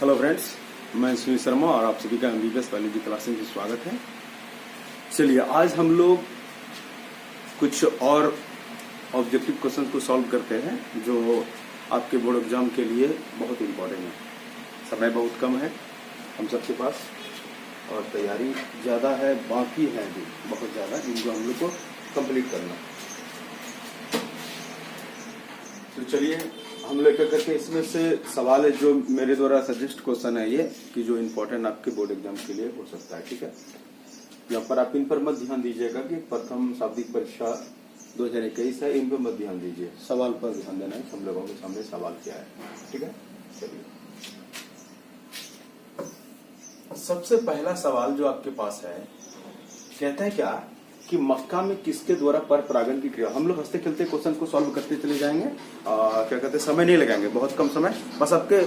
Hello friends, मैं सुनील शर्मा और आप सभी का एमबीबीएस बायोलॉजी क्लासेस में स्वागत है। चलिए आज हम लोग कुछ और ऑब्जेक्टिव क्वेश्चन को सॉल्व करते हैं जो आपके बोर्ड एग्जाम के लिए बहुत इम्पोर्टेंट है। समय बहुत कम है हम सबके पास और तैयारी ज़्यादा है, बाकी है भी बहुत ज़्यादा, इनको हम लोग को कंप्लीट करना। तो चलिए हम लेकर करके इसमें से सवाल है जो मेरे द्वारा सजेस्ट क्वेश्चन है ये कि जो इम्पोर्टेंट आपके बोर्ड एग्जाम के लिए हो सकता है। ठीक है, यहाँ पर आप इन पर मत ध्यान दीजिएगा कि प्रथम शाब्दिक परीक्षा 2021 है, इन पर मत ध्यान दीजिए, सवाल पर ध्यान देना है। हम लोगों के सामने सवाल क्या है। ठीक है, चलिए सबसे पहला सवाल जो आपके पास है कहता है क्या कि मक्का में किसके द्वारा पर परागण की क्रिया। हम लोग हंसते खेलते क्वेश्चन को सॉल्व करते चले जाएंगे, क्या कहते हैं, समय नहीं लगाएंगे, बहुत कम समय, बस आपके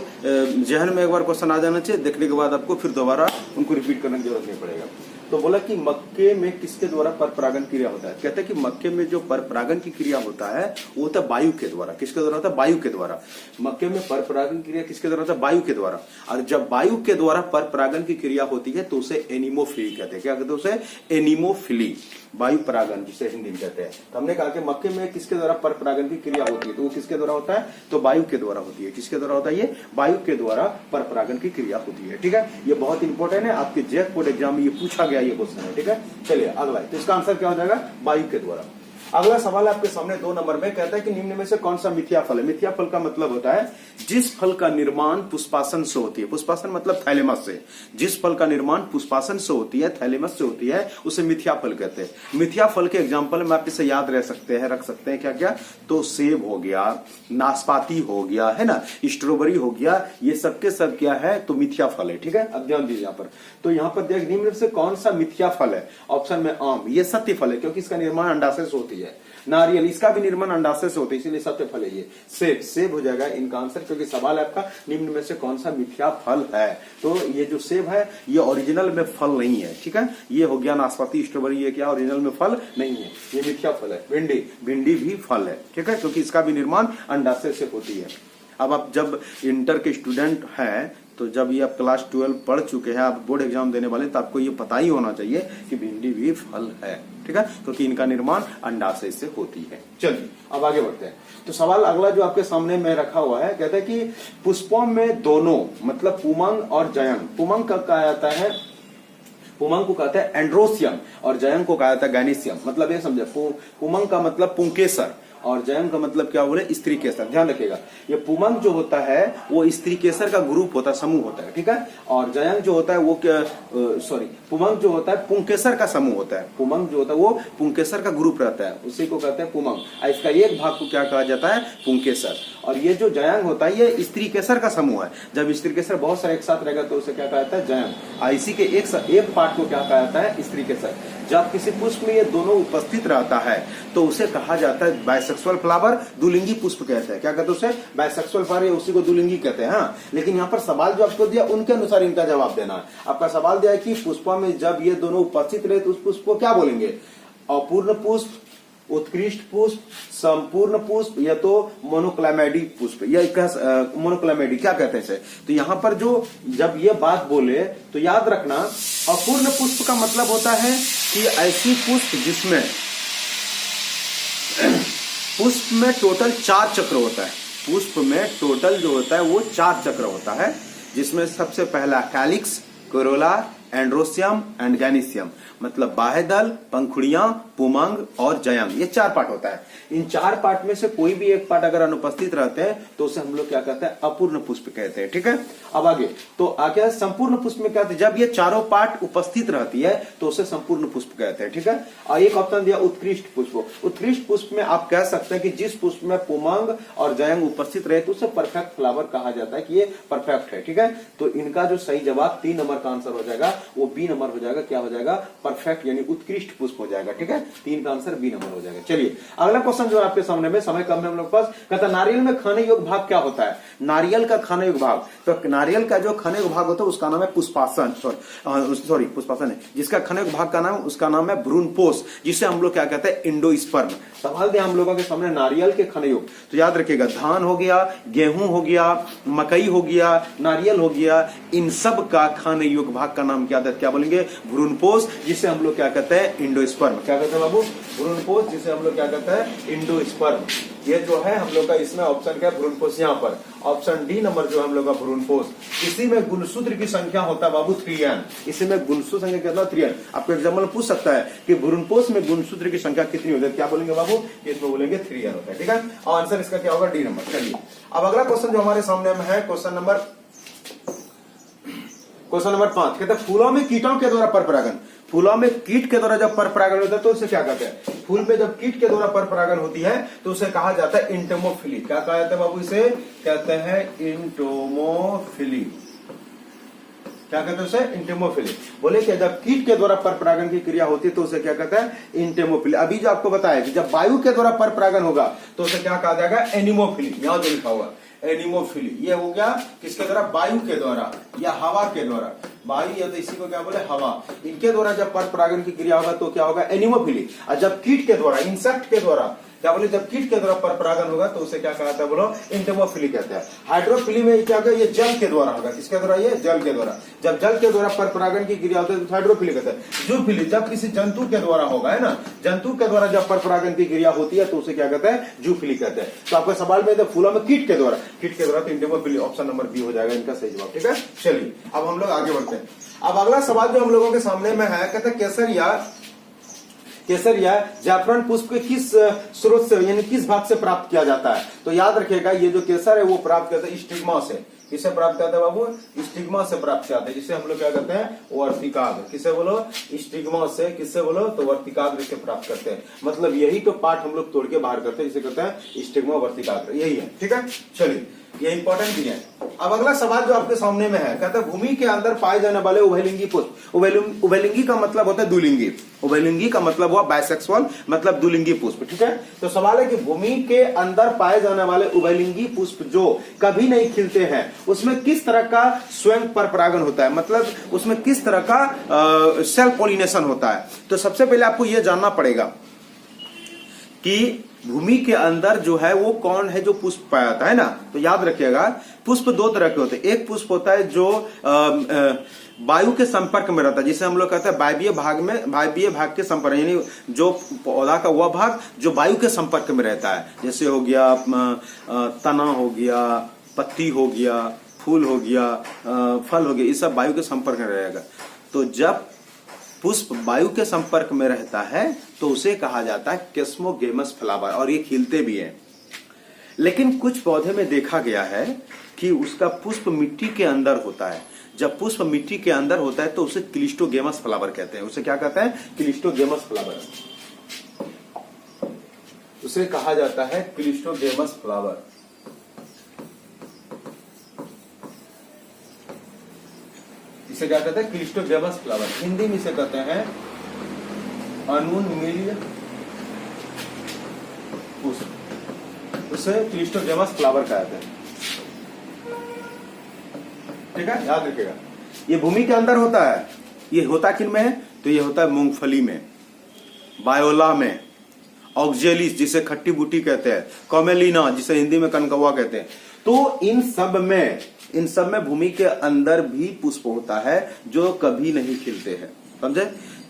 जहन में एक बार क्वेश्चन आ जाना चाहिए, देखने के बाद आपको फिर दोबारा उनको रिपीट करने की जरूरत नहीं पड़ेगा। तो बोला कि मक्के में किसके द्वारा पर परागण क्रिया होता है। कहते हैं कि मक्के में जो पर परागण की क्रिया होता है वो होता है वायु के द्वारा। किसके द्वारा होता है? वायु के द्वारा। मक्के में पर परागण क्रिया किसके द्वारा होता है? वायु के द्वारा। और जब वायु के द्वारा पर परागण की क्रिया होती है तो उसे एनिमोफिली कहते हैं। क्या कहते हैं उसे? एनिमोफिली, वायु परागण जिसे हिंदी में कहते हैं। तो हमने कहा कि मक्के में किसके द्वारा पर परागण की क्रिया होती है, तो वो किसके द्वारा होता है? तो वायु के द्वारा होती है। किसके द्वारा होता है? ये वायु के द्वारा पर परागण की क्रिया होती है। ठीक है, ये बहुत इंपॉर्टेंट है, आपके जेक बोर्ड एग्जाम में ये पूछा गया ये क्वेश्चन है। ठीक है, चलिए अगला, तो इसका आंसर क्या हो जाएगा? वायु के द्वारा। अगला सवाल आपके सामने 2 नंबर में कहता है कि निम्न में से कौन सा मिथ्या फल है। मिथ्या फल का मतलब होता है जिस फल का निर्माण पुष्पासन से होती है। पुष्पासन मतलब थैलेमस से। जिस फल का निर्माण पुष्पासन से होती है, थैलेमस से होती है, उसे मिथ्या फल कहते हैं। मिथ्या फल के एग्जाम्पल में आप इसे याद रह सकते हैं, रख सकते हैं क्या क्या? तो सेब हो गया, नाशपाती हो गया, है ना, स्ट्रॉबेरी हो गया, ये सबके सब क्या है? तो मिथ्या फल है। ठीक है, अब ध्यान दीजिए यहाँ पर। तो यहाँ पर देख, निम्न से कौन सा मिथ्या फल है? ऑप्शन में आम, ये सत्य फल है क्योंकि इसका निर्माण अंडाशय से होती है। नारियल, इसका भी निर्माण अंडाशय से होता है, इसीलिए सत्य फल है ये। सेब, सेब हो जाएगा इनका आंसर, क्योंकि सवाल है आपका निम्न में से कौन सा मिथ्या फल है। तो ये जो सेब है ये ओरिजिनल में फल नहीं है। ठीक है, ये हो गया नाशपाती, स्ट्रॉबेरी, ये क्या ओरिजिनल में फल नहीं है, ये मिथ्या फल है। भिंडी, भिंडी भी फल है। ठीक है, क्योंकि इसका भी निर्माण अंडाशय से होती है। अब आप जब इंटर के स्टूडेंट हैं, तो जब ये आप क्लास 12 पढ़ चुके हैं, आप बोर्ड एग्जाम देने वाले, तो आपको ये पता ही होना चाहिए कि भिंडी भी फल है। ठीक है, क्योंकि इनका निर्माण अंडाशय से होती है। चलिए अब आगे बढ़ते हैं। तो सवाल अगला जो आपके सामने में रखा हुआ है कहता है कि पुष्पों में दोनों, मतलब पुमंग और जयंग, पुमंग का कहा जाता है, पुमंग को कहते हैं एंड्रोसियम और जयंग को कहा जाता है गैनीसियम। मतलब ये समझे, पुमंग का मतलब पुंकेसर और जयंग का मतलब क्या बोले? स्त्री केसर। ध्यान रखिएगा, ये पुमंग जो होता है वो स्त्री केसर का ग्रुप होता है, समूह होता है। ठीक है, और जयंग जो होता है वो पुमंग जो होता है पुंकेसर का समूह होता है। पुमंग जो होता है वो पुंकेसर का ग्रुप रहता है, उसी को कहते हैं पुमंग। इसका एक भाग को क्या कहा जाता है? पुंकेसर। और ये जो जयंग होता है ये स्त्री केसर का समूह है। जब स्त्री केसर बहुत सारे एक साथ रहेगा तो उसे क्या कहा जाता है? जयंग। इसी के एक पार्ट को क्या कहा जाता है? स्त्री केसर। जब किसी पुष्प में ये दोनों उपस्थित रहता है तो उसे कहा जाता है बाइसेक्सुअल फ्लावर, दुलिंगी पुष्प कहते हैं। क्या कहते हैं उसे? बाइसेक्सुअल फ्लावर, उसी को दुलिंगी कहते हैं। हाँ, लेकिन यहाँ पर सवाल जो आपको दिया उनके अनुसार इनका जवाब देना है। आपका सवाल दिया है कि पुष्पों में जब ये दोनों उपस्थित रहे तो उस पुष्प को क्या बोलेंगे? अपूर्ण पुष्प, उत्कृष्ट पुष्प, संपूर्ण पुष्प, या तो मोनोक्लामेडी पुष्प, या मोनोक्लामेडी क्या कहते हैं इसे? तो यहाँ पर जो जब ये बात बोले तो याद रखना, अपूर्ण पुष्प का मतलब होता है कि ऐसी पुष्प जिसमें पुष्प में टोटल 4 चक्र होता है। पुष्प में टोटल जो होता है वो 4 चक्र होता है, जिसमें सबसे पहला कैलिक्स, कोरोला, एंड्रोसियम एंड गैनीसियम, मतलब बाह्यदल, पंखुड़ियां, पुमंग और जयंग, ये 4 पार्ट होता है। इन 4 पार्ट में से कोई भी एक पार्ट अगर अनुपस्थित रहते हैं तो उसे हम लोग क्या कहते हैं? अपूर्ण पुष्प कहते हैं। ठीक है, अब आगे तो आगे संपूर्ण पुष्प में क्या कहते हैं? जब ये चारों पार्ट उपस्थित रहती है तो उसे संपूर्ण पुष्प कहते हैं। ठीक है, और एक ऑप्शन दिया उत्कृष्ट पुष्प। उत्कृष्ट पुष्प में आप कह सकते हैं कि जिस पुष्प में पुमंग और जयंग उपस्थित रहे तो उसे परफेक्ट फ्लावर कहा जाता है कि ये परफेक्ट है। ठीक है, तो इनका जो सही जवाब 3 नंबर का आंसर हो जाएगा वो बी नंबर हो जाएगा। क्या हो जाएगा? परफेक्ट, यानी उत्कृष्ट पुष्प हो जाएगा। ठीक है, 3 का आंसर बी नंबर हो जाएगा। चलिए अगला क्वेश्चन जो आपके सामने में, समय कम है हम लोग पास, कहता नारियल में खाने योग्य भाग क्या होता है? नारियल का खाने योग्य भाग, तो नारियल का जो खाने योग्य भाग होता है उसका नाम है पुष्पासन, सॉरी पुष्पासन है, जिसका खाने योग्य भाग का नाम, उसका नाम है भ्रूणपोष, जिसे हम लोग क्या कहते हैं? एंडोस्पर्म। सवाल दिया हम लोगों के सामने नारियल के खाने योग्य, तो याद रखिएगा धान हो गया, गेहूं हो गया, मकई हो गया, नारियल हो गया, इन सब का खाने योग्य भाग का नाम क्या बोलेंगे? भ्रूणपोष, जिसे हम लोग क्या कहते हैं? इंडोस्पर्म। क्या कहते हैं बाबू? भ्रूणपोष, जिसे हम लोग क्या कहते हैं? इंडोस्पर्म। ये जो है हम लोग का इसमें ऑप्शन क्या है? भ्रूणपोष। यहाँ पर ऑप्शन डी नंबर जो हम लोग का भ्रूणपोष। इसी में गुणसूत्र की संख्या होता है बाबू 3n। इसी में गुणसूत्र संख्या कितना? 3n। आपको एग्जाम्पल पूछ सकता है कि भ्रूणपोष में गुणसूत्र की संख्या कितनी होती है? क्या बोलेंगे बाबू? इसमें बोलेंगे 3n होता है। ठीक है, और आंसर इसका क्या होगा? D number. चलिए अब अगला क्वेश्चन जो हमारे सामने में है, क्वेश्चन नंबर 5, कहते हैं फूलों में कीटों के द्वारा परपरागन। फूलों में कीट के द्वारा जब परपरागन होता है तो उसे क्या कहते हैं? फूल में जब कीट के द्वारा परपरागन होती है तो उसे कहा जाता है इंटोमोफिली। क्या कहा जाता है बाबू? इसे कहते हैं इंटोमोफिली। क्या कहते हैं उसे? इंटेमोफिली। बोले कि जब कीट के द्वारा परपरागन की क्रिया होती है तो उसे क्या कहते हैं? इंटेमोफिली। अभी जो आपको बताया कि जब वायु के द्वारा परपरागन होगा तो उसे क्या कहा जाएगा? एनिमोफिली। यहां जो लिखा हुआ एनिमोफिली, ये हो गया किसके द्वारा? वायु के द्वारा या हवा के द्वारा। वायु या तो इसी को क्या बोले? हवा। इनके द्वारा जब परपरागन की क्रिया होगा तो क्या होगा? एनिमोफिली। और जब कीट के द्वारा, इंसेक्ट के द्वारा, क्या बोले? जब कीट के द्वारा परपरागन होगा तो उसे क्या कहता है? बोलो इंटेमोफिली कहते हैं। हाइड्रोफिली में क्या होगा? ये जल के द्वारा होगा। किसके द्वारा? ये जल के द्वारा। जब जल के द्वारा परपरागन की क्रिया होती है तो हाइड्रोफिली कहते हैं। जूफिली जब किसी जंतु के द्वारा होगा, है ना, जंतु के द्वारा जब परपरागन की क्रिया होती है तो उसे क्या कहते हैं? जूफिली कहते हैं। तो आपके सवाल में फूलों में कीट के द्वारा, कीट के द्वारा तो इंटेमोफिली, ऑप्शन नंबर बी हो जाएगा इनका सही जवाब। ठीक है, चलिए अब हम लोग आगे बढ़ते हैं। अब अगला सवाल जो हम लोगों के सामने में है, कहते हैं केसर या जाफरान पुष्प के किस स्रोत से, यानी किस भाग से प्राप्त किया जाता है? तो याद रखिएगा ये जो केसर है वो प्राप्त करते हैं स्टिग्मा से। किसे प्राप्त करते हैं बाबू? स्टिग्मा से प्राप्त करते हैं, जिसे हम लोग क्या कहते हैं? वर्तिकाग्र। किसे बोलो? स्टिग्मा से। किससे बोलो? तो वर्तिकाग्र से प्राप्त करते हैं। मतलब यही तो पार्ट हम लोग तोड़ के बाहर करते हैं, जिसे कहते हैं स्टिग्मा, वर्तिकाग्र, यही है। ठीक है, चलिए ये इंपॉर्टेंट भी है। अब अगला सवाल जो आपके सामने में है, कहता है भूमि के अंदर पाए जाने वाले उभयलिंगी पुष्प। उभयलिंगी का मतलब होता है द्विलिंगी। उभयलिंगी का मतलब हुआ बाइसेक्सुअल, मतलब द्विलिंगी पुष्प। ठीक है, तो सवाल है कि भूमि के अंदर पाए जाने वाले उभयलिंगी पुष्प जो कभी नहीं खिलते हैं उसमें किस तरह का स्वयं परपरागन होता है? मतलब उसमें किस तरह का सेल्फ पॉलिनेशन होता है? तो सबसे पहले आपको यह जानना पड़ेगा कि भूमि के अंदर जो है वो कौन है जो पुष्प पाया जाता है ना। तो याद रखिएगा पुष्प 2 तरह के होते हैं। एक पुष्प होता है जो वायु के संपर्क में रहता है, जिसे हम लोग कहते हैं वायवीय भाग के संपर्क, यानी जो पौधा का वह भाग जो वायु के संपर्क में रहता है। जैसे हो गया तना हो गया, पत्ती हो गया, फूल हो गया, फल हो गया, ये सब वायु के संपर्क में रहेगा। तो जब पुष्प वायु के संपर्क में रहता है तो उसे कहा जाता है केस्मोगेमस फ्लावर, और ये खिलते भी हैं। लेकिन कुछ पौधे में देखा गया है कि उसका पुष्प मिट्टी के अंदर होता है। जब पुष्प मिट्टी के अंदर होता है तो उसे क्लिस्टोगेमस फ्लावर कहते हैं। उसे क्या कहते हैं? Cleistogamous flower. उसे कहा जाता है क्लिस्टोगेमस फ्लावर। इसे क्या कहते हैं? Cleistogamous flower. हिंदी में इसे कहते हैं अनुन्मील्य पुष्प। उसे क्लिस्टोगेमस फ्लावर कहते हैं। ठीक है, याद रखिएगा। ये भूमि के अंदर होता है। ये होता किन में है? तो ये होता है मूंगफली में, बायोला में, ऑक्जेलिस जिसे खट्टी बूटी कहते हैं, कॉमेलिना जिसे हिंदी में कनकौवा कहते हैं। तो इन सब में भूमि के अंदर भी पुष्प होता है जो कभी नहीं खिलते हैं। समझे?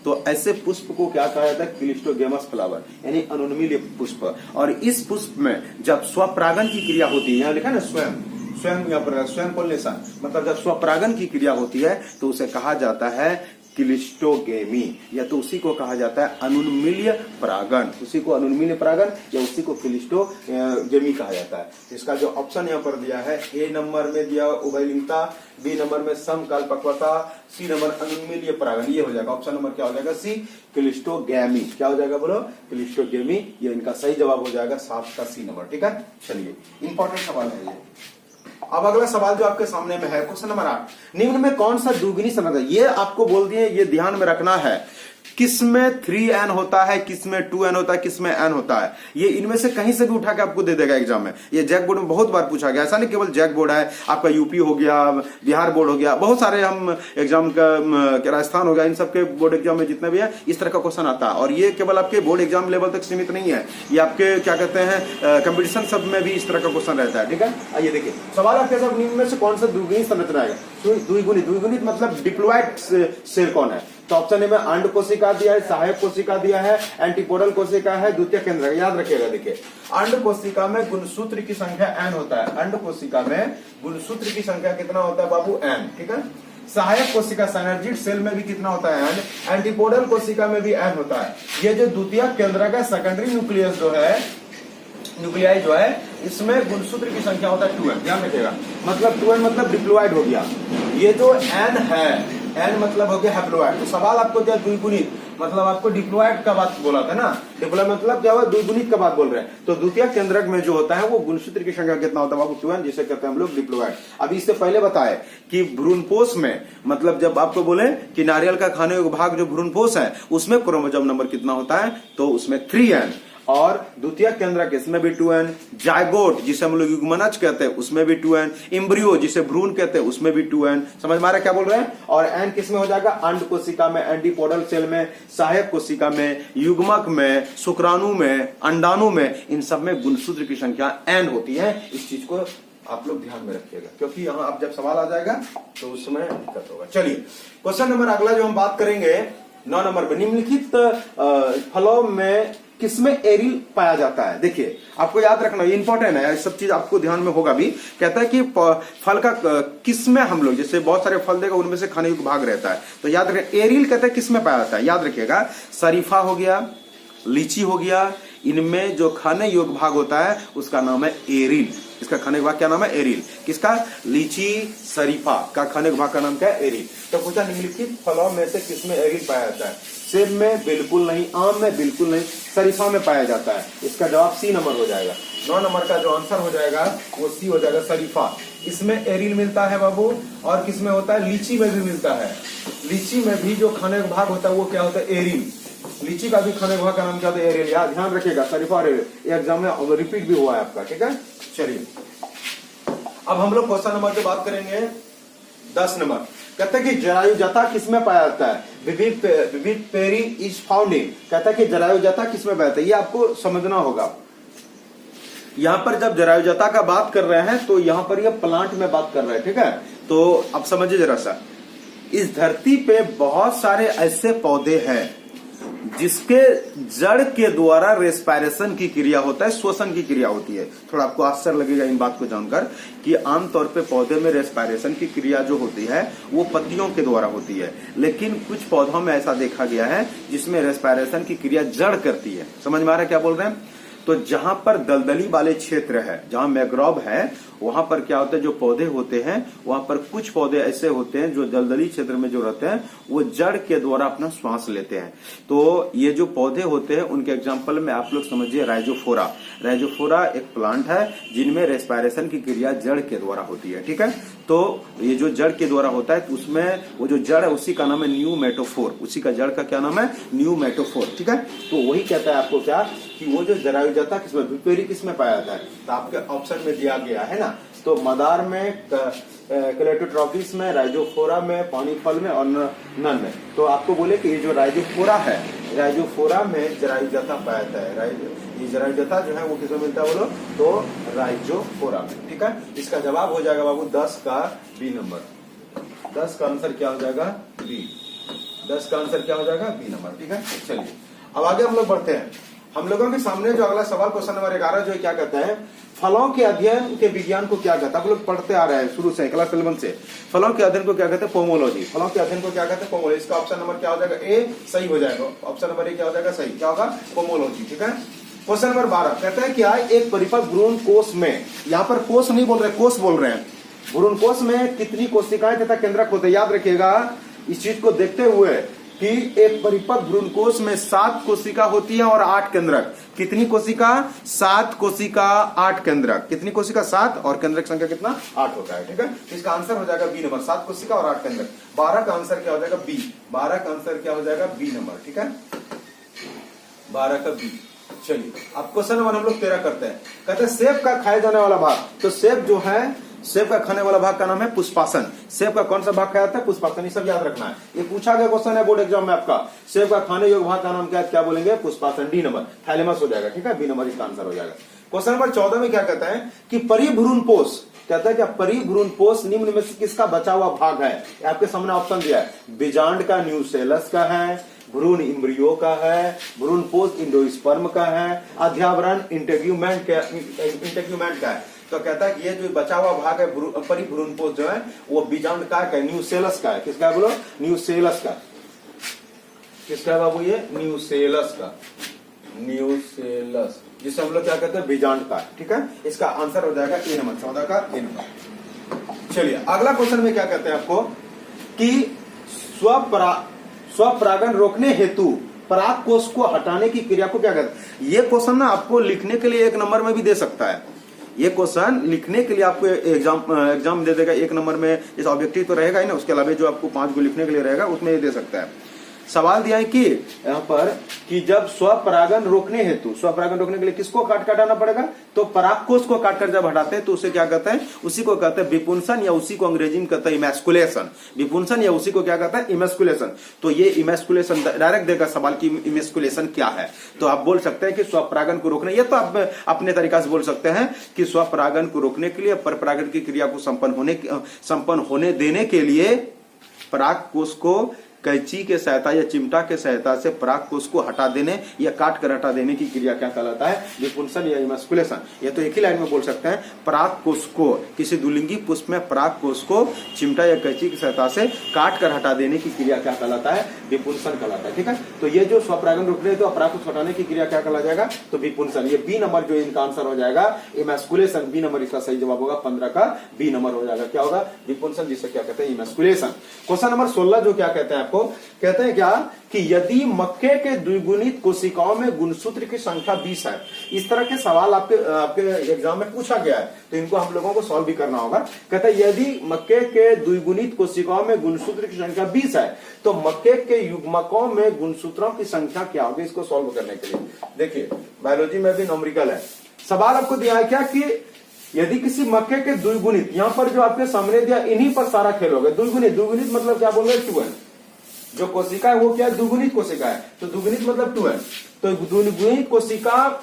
तो ऐसे पुष्प को क्या कहा जाता है? क्लिस्टोगेमस फ्लावर, यानी अनुन्मील्य पुष्प। और इस पुष्प में जब स्वपरागन की क्रिया होती है, यहाँ लिखा है ना स्वयं पॉलिनेशन, मतलब जब स्वपरागन की क्रिया होती है तो उसे कहा जाता है क्लिस्टोगेमी, या तो उसी को कहा जाता है अनुन्मील्य परागन। उसी को अनुन्मील्य परागन या उसी को क्लिस्टोगेमी कहा जाता है। इसका जो ऑप्शन यहाँ पर दिया है, ए नंबर में दिया उभयलिंगता, बी नंबर में समकालपक्वता, सी नंबर अनुन्मील्य परागन, ये हो जाएगा। ऑप्शन नंबर क्या हो जाएगा? सी, क्लिस्टोगेमी। क्या हो जाएगा बोलो? क्लिस्टोगेमी। ये इनका सही जवाब हो जाएगा 7 का सी नंबर। ठीक है, चलिए इंपॉर्टेंट सवाल है ये। अब अगला सवाल जो आपके सामने में है, क्वेश्चन नंबर 8, निम्न में कौन सा दुगुनी संरचना? ये आपको बोल दिए, ये ध्यान में रखना है किसमें 3n होता है, किसमें 2n होता है, किसमें n होता है, ये इनमें से कहीं से भी उठा के आपको दे देगा एग्जाम में। ये जैक बोर्ड में बहुत बार पूछा गया, ऐसा नहीं केवल जैक बोर्ड है, आपका यूपी हो गया, बिहार बोर्ड हो गया, बहुत सारे हम एग्जाम का राजस्थान हो गया, इन सबके बोर्ड एग्जाम में जितने भी है इस तरह का क्वेश्चन आता है। और ये केवल आपके बोर्ड एग्जाम लेवल तक सीमित नहीं है, ये आपके क्या कहते हैं कंपटीशन सब में भी इस तरह का क्वेश्चन रहता है। ठीक है, आइए देखिए सवाल आपके साथ निम्न में से कौन सा द्विगुणित संरचना है। द्विगुणित, द्विगुणित मतलब डिप्लॉयड सेल कौन है? तो ऑप्शन ए में अंड कोशिका दिया है, सहायक कोशिका दिया है, एंटीपोडल कोशिका है, द्वितीय केंद्र। याद रखिएगा, देखिए अंड कोशिका में गुणसूत्र की संख्या n होता है। अंड कोशिका में गुणसूत्र की संख्या कितना होता है बाबू? n। ठीक है, सहायक कोशिका सिनर्जिड सेल में भी कितना होता है? n। एंटीपोडल कोशिका में भी n होता है। ये जो द्वितीय केंद्र का सेकेंडरी न्यूक्लियस जो है, न्यूक्लियाई जो है, इसमें गुणसूत्र की संख्या होता है 2n। ध्यान रखिएगा, मतलब 2n मतलब डिप्लॉयड हो गया। ये जो n है, n मतलब हो गया हैप्लॉयड। तो सवाल आपको क्या द्विगुणित मतलब आपको डिप्लॉयड का बात बोला था ना, डिप्लॉयड मतलब क्या हुआ? द्विगुणित का बात बोल रहे हैं। तो द्वितीय केंद्रक में जो होता है वो गुणसूत्र की संख्या कितना होता है बाबू? 2n, जिसे कहते हैं हम लोग डिप्लॉयड। अभी इससे पहले बताए कि भ्रूणपोष में मतलब जब आपको बोले कि नारियल का खाने योग्य भाग जो भ्रूणपोष है उसमें क्रोमोसोम नंबर कितना होता है? तो उसमें 3n। और द्वितीय केंद्रक इसमें भी 2n। जायगोट जिसे हम लोग युग्मनज कहते हैं उसमें भी 2n। इम्ब्रियो जिसे भ्रूण कहते हैं उसमें भी 2n। समझ में आ रहा है क्या बोल रहे हैं? और n किस में हो जाएगा? अंड कोशिका में, एंटीपोडल सेल में, सहायक कोशिका में, युग्मक में, शुक्राणु में, अंडाणु में, इन सब में गुणसूत्र की संख्या n होती है। इस चीज को आप लोग ध्यान में रखिएगा, क्योंकि यहाँ आप जब सवाल आ जाएगा तो उसमें दिक्कत होगा। चलिए क्वेश्चन नंबर अगला जो हम बात करेंगे 9 नंबर में, निम्नलिखित फलों में किसमें एरिल पाया जाता है? देखिए आपको याद रखना, ये इंपॉर्टेंट है, सब चीज आपको ध्यान में होगा भी। कहता है कि फल का किसमें हम लोग, जैसे बहुत सारे फल देगा उनमें से खाने योग्य भाग रहता है, तो याद रखें एरिल कहते हैं किसमें पाया जाता है। याद रखिएगा, शरीफा हो गया, लीची हो गया, इनमें जो खाने योग्य भाग होता है उसका नाम है एरिल। इसका खाने का भाग क्या नाम है? एरिल। किसका? लीची शरीफा का खाने का भाग का नाम क्या है? एरिल। तो पूछा निम्नलिखित फलों में से किसमें एरिल पाया जाता है? सेब में बिल्कुल नहीं, आम में बिल्कुल नहीं, शरीफा में पाया जाता है। इसका जवाब सी नंबर हो जाएगा। 9 नंबर का जो आंसर हो जाएगा वो सी हो जाएगा, शरीफा। इसमें एरिल मिलता है बाबू। और किसमें होता है? लीची में भी मिलता है। लीची में भी जो खाने का भाग होता है वो क्या होता है? एरिल। लीची का भी खाने का भाग का नाम क्या होता है? एरिल। यार ध्यान रखिएगा, शरीफा और एरिल एग्जाम में रिपीट भी हुआ है आपका। ठीक है, चलिए अब हम लोग क्वेश्चन नंबर की बात करेंगे 10 नंबर। कहते हैं कि जरायुजता किसमें पाया जाता है? विविध पेरी इज फाउंड इन। कहता है कि जरायुजता किसमें पाया जाता है, ये आपको समझना होगा। यहाँ पर जब जरायुजता का बात कर रहे हैं तो यहाँ पर ये प्लांट में बात कर रहे हैं। ठीक है, तो अब समझिए जरा सा, इस धरती पे बहुत सारे ऐसे पौधे हैं जिसके जड़ के द्वारा रेस्पिरेशन की क्रिया होता है, श्वसन की क्रिया होती है। थोड़ा आपको आश्चर्य लगेगा इन बात को जानकर कि आमतौर पे पौधे में रेस्पिरेशन की क्रिया जो होती है वो पत्तियों के द्वारा होती है, लेकिन कुछ पौधों में ऐसा देखा गया है जिसमें रेस्पिरेशन की क्रिया जड़ करती है। समझ में आ रहा है क्या बोल रहे हैं? तो जहां पर दलदली वाले क्षेत्र है, जहां मैग्रोव है, वहां पर क्या होता है, जो पौधे होते हैं वहां पर कुछ पौधे ऐसे होते हैं जो दलदली क्षेत्र में जो रहते हैं वो जड़ के द्वारा अपना श्वास लेते हैं। तो ये जो पौधे होते हैं उनके एग्जांपल में आप लोग समझिए राइजोफोरा। राइजोफोरा एक प्लांट है जिनमें रेस्पिरेशन की क्रिया जड़ के द्वारा होती है। ठीक है, तो ये जो जड़ के द्वारा होता है तो उसमें वो जो जड़ है उसी का नाम है न्यूमेटोफोर। उसी का जड़ का क्या नाम है? न्यूमेटोफोर। ठीक है, तो वही कहता है आपको क्या कि वो जो जरायुजता किसमें, विपेरी किसमें पाया जाता है? तो आपके ऑप्शन में दिया गया है ना, तो मदार में, क्लेटोट्रॉपिस में, राइजोफोरा में, पानी फल में और नन में। तो आपको बोले कि ये जो राइजोफोरा है, राइजोफोरा में जरायुजता पाया जाता है। ये जरायुजता जो है वो किसमें मिलता है बोलो? तो राइजोफोरा में। ठीक है, इसका जवाब हो जाएगा बाबू 10 का बी नंबर। 10 का आंसर क्या हो जाएगा? बी। 10 का आंसर क्या हो जाएगा? B number. ठीक है, चलिए अब आगे हम लोग बढ़ते हैं। हम लोगों के सामने जो अगला सवाल क्वेश्चन नंबर 11 जो क्या कहता है, फलों के अध्ययन के विज्ञान को क्या कहता है? आप लोग पढ़ते आ रहे हैं शुरू से, क्लास 11 से। फलों के अध्ययन को क्या कहते हैं? पोमोलॉजी। फलों के अध्ययन को क्या कहते हैं? पोमोलॉजी। इसका ऑप्शन नंबर क्या हो जाएगा? ए सही हो जाएगा। ऑप्शन नंबर ए क्या हो जाएगा? सही। क्या होगा? पोमोलॉजी। ठीक है, क्वेश्चन नंबर 12 कहता है क्या एक परिपक्व भ्रूण कोष में, यहाँ पर कोष नहीं बोल रहे, कोष बोल रहे हैं, भ्रूण कोष में कितनी कोशिकाएं तथा केंद्रक होते हैं? याद रखिएगा इस चीज को देखते हुए कि एक परिपक्व भ्रूणकोश में 7 कोशिका होती है और 8 केंद्रक। कितनी कोशिका? 7 कोशिका, 8 केंद्रक। कितनी कोशिका? 7 और केंद्रक संख्या कितना? 8 होता है। ठीक है, इसका आंसर हो जाएगा बी नंबर, 7 कोशिका और 8 केंद्रक। 12 का आंसर क्या हो जाएगा? बी। 12 का आंसर क्या हो जाएगा? B number. ठीक है, 12 का बी। चलिए अब क्वेश्चन नंबर हम लोग 13 करते हैं। कहते हैं सेब का खाया जाने वाला भाग। तो सेब जो है, सेब का खाने वाला भाग का नाम है पुष्पासन। सेब का कौन सा भाग खाया जाता है? पुष्पासन। ये सब याद रखना है, ये पूछा गया क्वेश्चन है बोर्ड एग्जाम में आपका। सेब का खाने योग्य भाग का नाम क्या है? क्या बोलेंगे? पुष्पासन। डी नंबर, थैलेमस हो जाएगा। ठीक है, बी नंबर इसका आंसर हो जाएगा। क्वेश्चन नंबर 14 में क्या कहता है कि परिभ्रूणपोष, कहता है क्या परिभ्रूणपोष निम्न में से किसका बचा हुआ भाग है? आपके सामने ऑप्शन दिया है, बीजांड का, न्यूसेलस का है, भ्रूण इम्ब्रियो का है, भ्रूणपोष इंडोस्पर्म का है, अध्यावरण इंटेग्यूमेंट का है। तो कहता है कि ये जो बचा हुआ भाग है परिभ्रूणपोष जो है वो बीजांड का है, न्यूसेलस का है। किसका है बोलो? न्यूसेलस का। किसका है बाबू? ये न्यूसेलस का, न्यूसेलस, जिसे हम लोग क्या कहते हैं? बीजांड का। ठीक है, इसका आंसर हो जाएगा ए नंबर, 14 का ए नंबर। चलिए अगला क्वेश्चन में क्या कहते हैं आपको कि स्वपरागन रोकने हेतु पराग कोष को हटाने की क्रिया को क्या कहते हैं? ये क्वेश्चन ना आपको लिखने के लिए 1 नंबर में भी दे सकता है। ये क्वेश्चन लिखने के लिए आपको एग्जाम दे देगा 1 नंबर में। इस ऑब्जेक्टिव तो रहेगा ही ना, उसके अलावा जो आपको 5 को लिखने के लिए रहेगा उसमें ये दे सकता है। सवाल दिया है कि यहाँ पर कि जब स्वपरागन रोकने हेतु, स्वपरागन रोकने के लिए किसको काट हटाना पड़ेगा? तो परागकोष को काटकर जब हटाते हैं तो उसे क्या कहते हैं? उसी को कहते हैं विपुंसन, या उसी को अंग्रेजी में कहते हैं इमेस्कुलेशन। विपुंसन या उसी को क्या कहता है? इमेस्कुलेशन। तो ये इमेस्कुलेशन डायरेक्ट देगा सवाल की इमेस्कुलेशन क्या है। तो आप बोल सकते हैं कि स्वपरागन को रोकने, ये तो आप अपने तरीका से बोल सकते हैं कि स्वपरागन को रोकने के लिए, परपरागन की क्रिया को संपन्न होने देने के लिए परागकोष को कैंची के सहायता या चिमटा के सहायता से परागकोष को हटा देने या काट कर हटा देने की क्रिया क्या कहलाता है? विपुंसन या इमेस्कुलेशन। ये तो एक ही लाइन में बोल सकते हैं, परागकोष को, किसी द्विलिंगी पुष्प में परागकोष को चिमटा या कैंची की सहायता से काट कर हटा देने की क्रिया क्या कहलाता है? विपुंसन कहलाता है। ठीक है, तो ये जो स्वपरागन रोक रहे तो परागकोष हटाने की क्रिया क्या कहला जाएगा? तो विपुंसन। ये बी नंबर जो इनका आंसर हो जाएगा इमेस्कुलेशन। बी नंबर इसका सही जवाब होगा, 15 का बी नंबर हो जाएगा। क्या होगा? विपुंसन, जिसे क्या कहते हैं? इमेस्कुलेशन। क्वेश्चन नंबर 16 जो क्या कहते हैं आपको? कहते हैं क्या कि यदि मक्के के द्विगुणित कोशिकाओं में गुणसूत्र की संख्या 20 है। इस तरह के सवाल आपके एग्जाम में पूछा गया है, तो इनको हम लोगों को सॉल्व भी करना होगा। कहता है यदि मक्के के द्विगुणित कोशिकाओं में गुणसूत्र की संख्या 20 है तो मक्के के युग्मकों में गुणसूत्रों की संख्या क्या होगी? इसको सॉल्व करने के लिए देखिए, बायोलॉजी में भी न्यूमेरिकल है। सवाल आपको दिया है क्या कि यदि किसी मक्के के द्विगुणित, यहां पर जो आपके सामने दिया इन्हीं पर सारा खेल होगा। द्विगुणित मतलब क्या बोल रहे हैं? 2 है। जो कोशिका है वो क्या है? द्विगुणित कोशिका है, तो द्विगुणित मतलब 2 है। तो द्विगुणित कोशिका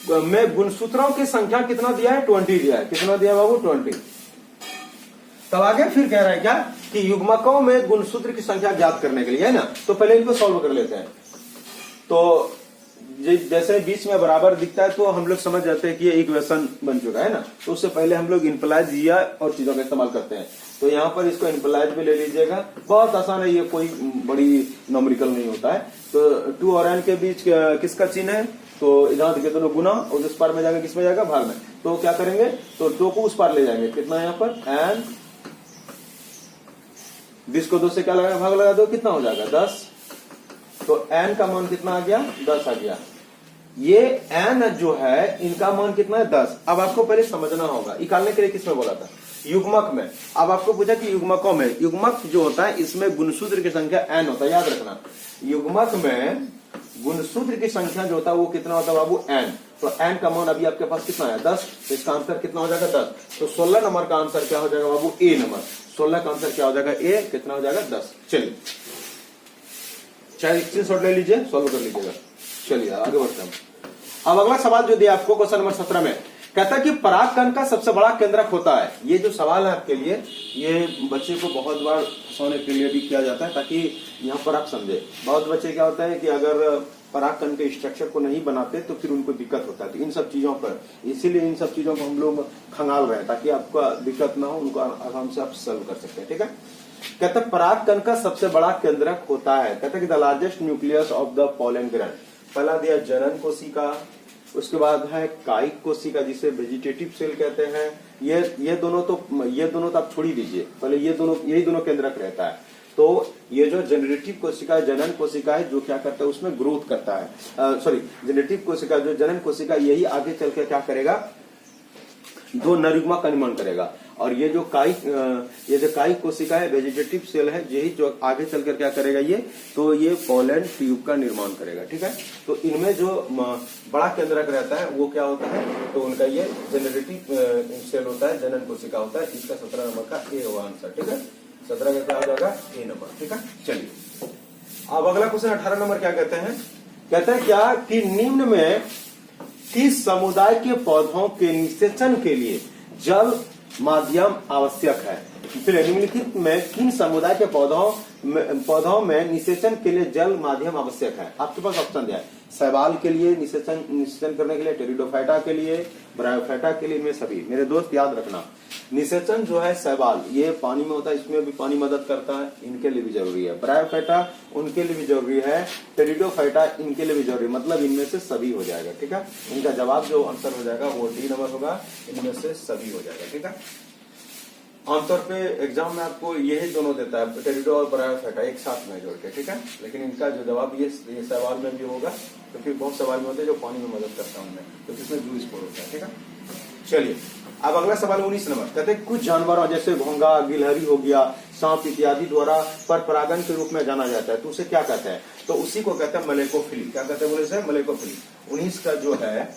में गुणसूत्रों की संख्या कितना दिया है? 20 दिया है। कितना दिया बाबू? 20। तब आगे फिर कह रहा है क्या कि युग्मकों में गुणसूत्र की संख्या ज्ञात करने के लिए, है ना। तो पहले इनको सॉल्व कर लेते हैं। तो जैसे बीच में बराबर दिखता है तो हम लोग समझ जाते हैं कि ये इक्वेशन बन चुका है ना। तो उससे पहले हम लोग इम्प्लाइज या और चीजों का इस्तेमाल करते हैं। तो यहाँ पर इसको इम्प्लाइज में ले लीजिएगा, बहुत आसान है, ये कोई बड़ी न्यूमेरिकल नहीं होता है। तो 2 और n के बीच किसका चिन्ह है? तो इधर देखिए दोनों गुना, और उस पार में जाएगा, किस में जाएगा? भाग में। तो क्या करेंगे? तो 2 को उस पार ले जाएंगे। कितना है यहाँ पर? n। 20 को 2 से क्या लगाएगा? भाग लगा दो, कितना हो जाएगा? 10। तो n का मान कितना आ गया? 10 आ गया। ये n जो है इनका मान कितना है? 10। अब आपको पहले समझना होगा, निकालने के लिए किसमें बोला था? युग्मक में। अब आपको पूछा कि युग्मकों में, युग्मक जो होता है इसमें गुणसूत्र की संख्या n होता है, याद रखना। युग्मक में गुणसूत्र की संख्या जो होता है वो कितना होता है बाबू? n। तो n का मान अभी आपके पास कितना है? 10। तो इसका आंसर कितना हो जाएगा? 10। तो 16 नंबर का आंसर क्या हो जाएगा बाबू? ए नंबर। 16 का आंसर क्या हो जाएगा? ए। कितना हो जाएगा? 10। चलिए, चाहे स्क्रीनशॉट ले लीजिए, सॉल्व कर लीजिएगा। चलिए आगे बढ़ते हैं। अब अगला सवाल जो दिया आपको क्वेश्चन नंबर 17 में, कहता है कि परागकण का सबसे बड़ा केंद्रक होता है। ये जो सवाल है आपके लिए, ये बच्चे को बहुत बार फंसाने के लिए भी किया जाता है, ताकि यहाँ पर आप समझे। बहुत बच्चे क्या होता है कि अगर परागकण के स्ट्रक्चर को नहीं बनाते तो फिर उनको दिक्कत होता है। तो इन सब चीजों पर, इसीलिए इन सब चीजों को हम लोग खंगाल रहे हैं, ताकि आपका दिक्कत ना हो, उनको आराम से आप सॉल्व कर सकते हैं। ठीक है, कहते हैं परागकण का सबसे बड़ा केंद्रक होता है। कहते हैं कि the largest nucleus of the pollen grand. पहला दिया जनन कोशिका, उसके बाद है कायिक कोशिका जिसे वेजिटेटिव सेल कहते हैं। ये दोनों तो आप छोड़ ही दीजिए, पहले यही दोनों केंद्रक रहता है। तो ये जो जनरेटिव कोशिका है, जनन कोशिका है, जो क्या करता है उसमें ग्रोथ करता है, सॉरी जनरेटिव कोशिका जो जनन कोशिका, यही आगे चल के क्या करेगा, दो नरयुग्मा का निर्माण करेगा। और ये जो कायिक कोशिका है, वेजिटेटिव सेल है, यही जो आगे चलकर क्या करेगा ये, तो ये पोलन ट्यूब का निर्माण करेगा। ठीक है, तो इनमें जो बड़ा केंद्रक रहता है वो क्या होता है, तो उनका ये जनरेटिव सेल होता है, जनन कोशिका होता है। इसका 17 नंबर का ए होगा आंसर। ठीक है, 17 का क्या हो जाएगा, ए नंबर। ठीक है, चलिए अब अगला क्वेश्चन 18 नंबर क्या कहते हैं, कहते हैं क्या कि निम्न में किस समुदाय के पौधों के निषेचन के लिए जल माध्यम आवश्यक है। फिर निम्नलिखित में किन समुदाय के पौधों में निषेचन के लिए जल माध्यम आवश्यक है। आपके पास ऑप्शन दिया है, शैवाल के लिए निषेचन करने के लिए, टेरिडोफाइटा के लिए, ब्रायोफाइटा के लिए, में सभी। मेरे दोस्त याद रखना, निषेचन जो है शैवाल ये पानी में होता है, इसमें भी पानी मदद करता है, इनके लिए भी जरूरी है। ब्रायोफाइटा उनके लिए भी जरूरी है, टेरिडोफाइटा इनके लिए भी जरूरी है, मतलब इनमें से सभी हो जाएगा। ठीक है, इनका जवाब जो आंसर हो जाएगा वो डी नंबर होगा, इनमें से सभी हो जाएगा। ठीक है, आमतौर पे एग्जाम में आपको यही दोनों देता है, टेरिडो और ब्रायोफाइटा एक साथ में जोड़ के। ठीक है, लेकिन इनका जो जवाब ये सवाल में भी होगा, क्योंकि बहुत सवाल में होते हैं जो पानी में मदद करता है उनमें, तो इसमें जू स्कोर होता है। ठीक है, चलिए अब अगला सवाल 19 नंबर, कहते हैं कुछ जानवरों जैसे घोंघा, गिलहरी हो गया, सांप इत्यादि द्वारा पर परागण के रूप में जाना जाता है, तो उसे क्या कहते हैं, तो उसी को कहते हैं मलेकोफिली। क्या कहते हैं बोले से, मलेकोफिली। 19 का जो है,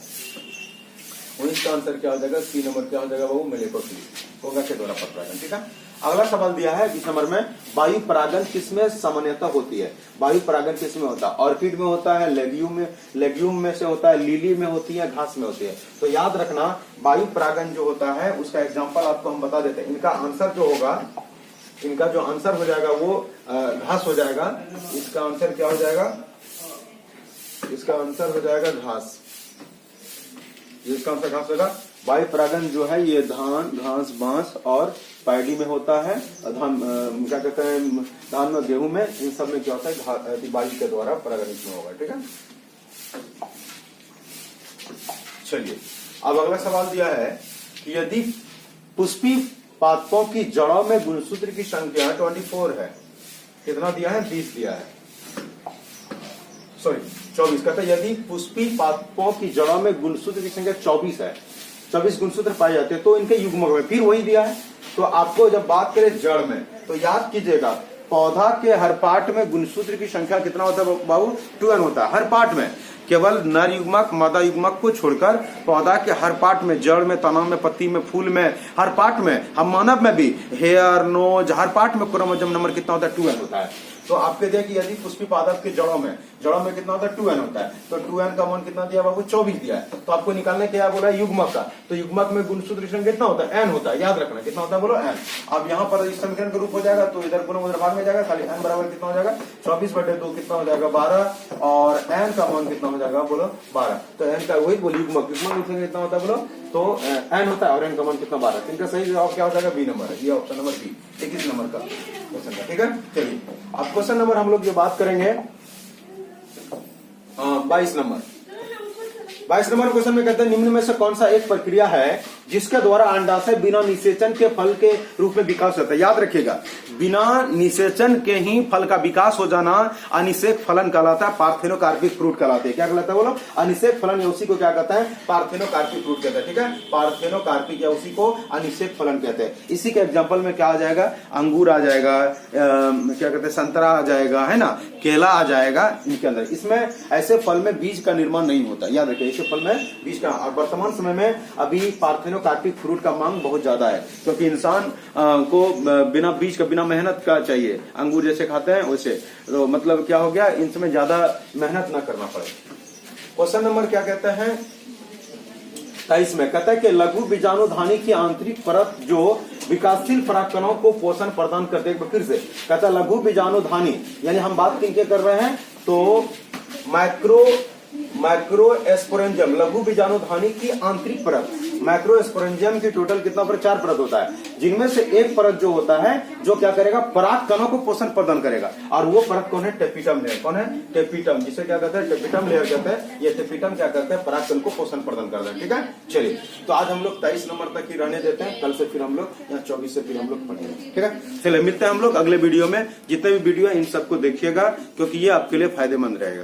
19 का आंसर क्या हो जाएगा, सी नंबर क्या हो जाएगा वो, मलेकोफिली, घोंघा के द्वारा पर परागण। ठीक है, अगला सवाल दिया है 20 नंबर में, वायु परागण किसमें सामान्यतः होती है। वायु परागण किसमें होता है, ऑर्किड में होता है, लेग्यूम में से होता है, लिली में होती है, घास में होती है। तो याद रखना वायु परागण जो होता है उसका एग्जांपल आपको हम बता देते हैं। इनका आंसर जो होगा, इनका जो आंसर हो जाएगा वो घास हो जाएगा। इसका आंसर क्या हो जाएगा, इसका आंसर हो जाएगा घास, इसका आंसर घास होगा। वायु परागण जो है ये धान, घास, बांस और पैडी में होता है, धान क्या कहते हैं, धान में, गेहूं में, इन सब में क्या होता है, वायु के द्वारा परागण इसमें होगा। ठीक है, चलिए अब अगला सवाल दिया है कि यदि पुष्पी पादपों की जड़ों में गुणसूत्र की संख्या 24 है, कितना दिया है, 20 दिया है, सॉरी 24। कहता है यदि पुष्पी पादपों की जड़ों में गुणसूत्र की संख्या 24 है, 24 गुणसूत्र पाए जाते हैं, तो इनके युग्मक में फिर वही दिया है। तो आपको जब बात करें जड़ में, तो याद कीजिएगा पौधा के हर पार्ट में गुणसूत्र की संख्या कितना होता है बाबू, 2n होता है हर पार्ट में। केवल नर युग्मक मादा युग्मक को छोड़कर पौधा के हर पार्ट में, जड़ में, तना में, पत्ती में, फूल में, हर पार्ट में, हम मानव में भी हेयर, नोज, हर पार्ट में क्रोमोसोम नंबर कितना होता है, 2n होता है। तो आपके दिया कि यदि पुष्पी पादप के जड़ों में कितना होता है, 2n होता है, तो 2n का मान कितना दिया बाबू, 24 दिया है। तो आपको निकालने क्या बोला है, युग्मक का। तो युग्मक में गुणसूत्र संख्या कितना होता है, n होता है, याद रखना कितना होता है बोलो, n। अब यहाँ पर इस समीकरण का रूप हो जाएगा, तो इधर गुना उधर भाग में जाएगा, खाली n बराबर कितना हो जाएगा, 24/2 कितना हो जाएगा, 12, और n का मान कितना हो जाएगा बोलो, 12। तो n का वही बोली युग्मक कितना होता है बोलो, तो n होता है, और n का मान कितना, 12। इनका सही जवाब क्या हो जाएगा, बी नंबर है, ये ऑप्शन नंबर बी, 21 नंबर का क्वेश्चन का। ठीक है, चलिए अब क्वेश्चन नंबर हम लोग जो बात करेंगे 22 नंबर। 22 नंबर क्वेश्चन में कहते हैं निम्न में से कौन सा एक प्रक्रिया है जिसके द्वारा अंडाशय बिना निषेचन के फल के रूप में विकास होता है। याद रखिएगा, बिना निषेचन के ही फल का विकास हो जाना अनिषेक फलन कहलाता है, पार्थेनोकार्पिक फ्रूट कहलाते हैं। क्या कहलाता है बोलो, अनिषेक फलन, या उसी को क्या कहता है, पार्थेनोकार्पिक फ्रूट कहते हैं। ठीक है, पार्थेनोकार्पिक या उसी को अनिषेक फलन कहते हैं। इसी के एग्जाम्पल में क्या आ जाएगा, अंगूर आ जाएगा, क्या कहते हैं, संतरा आ जाएगा, है ना, केला आ जाएगा इनके अंदर। इसमें ऐसे फल में बीज का निर्माण नहीं होता, याद रखिए, ऐसे फल में बीज का। और वर्तमान समय में अभी पार्थेनोकार्पिक फ्रूट का मांग बहुत ज्यादा है, क्योंकि इंसान को बिना बीज का, बिना मेहनत का चाहिए। अंगूर जैसे खाते हैं वैसे, तो मतलब क्या हो गया, इनमें ज्यादा मेहनत ना करना पड़े। क्वेश्चन नंबर क्या कहते हैं 23 में, कहता है कि लघु बीजाणुधानी की आंतरिक परत जो विकासशील परागकणों को पोषण प्रदान करते हैं। फिर से कहता है लघु बीजाणुधानी, यानी हम बात किनके कर रहे हैं, तो माइक्रोस्पोरेंजियम लघु बीजाणुधानी की आंतरिक परत। माइक्रोस्पोरेंजियम की टोटल कितना परत? 4 परत होता है, जिनमें से एक परत जो होता है जो क्या करेगा? पराग कणों को पोषण प्रदान करेगा। और वो परत कौन है? Tapetum layer. कौन है? टेपिटम, जिसे क्या कहते हैं? टेपिटम लेयर कहते हैं। ये टेपिटम क्या करते हैं? पराग कण को पोषण प्रदान करता है। ठीक है, चलिए तो आज हम लोग 23 नंबर तक ही रहने देते हैं, कल से फिर हम लोग यहाँ 24 से फिर हम लोग पढ़ेंगे। ठीक है, चलिए मिलते हैं हम लोग अगले वीडियो में। जितने भी वीडियो है इन सबको देखिएगा, क्योंकि ये आपके लिए फायदेमंद रहेगा।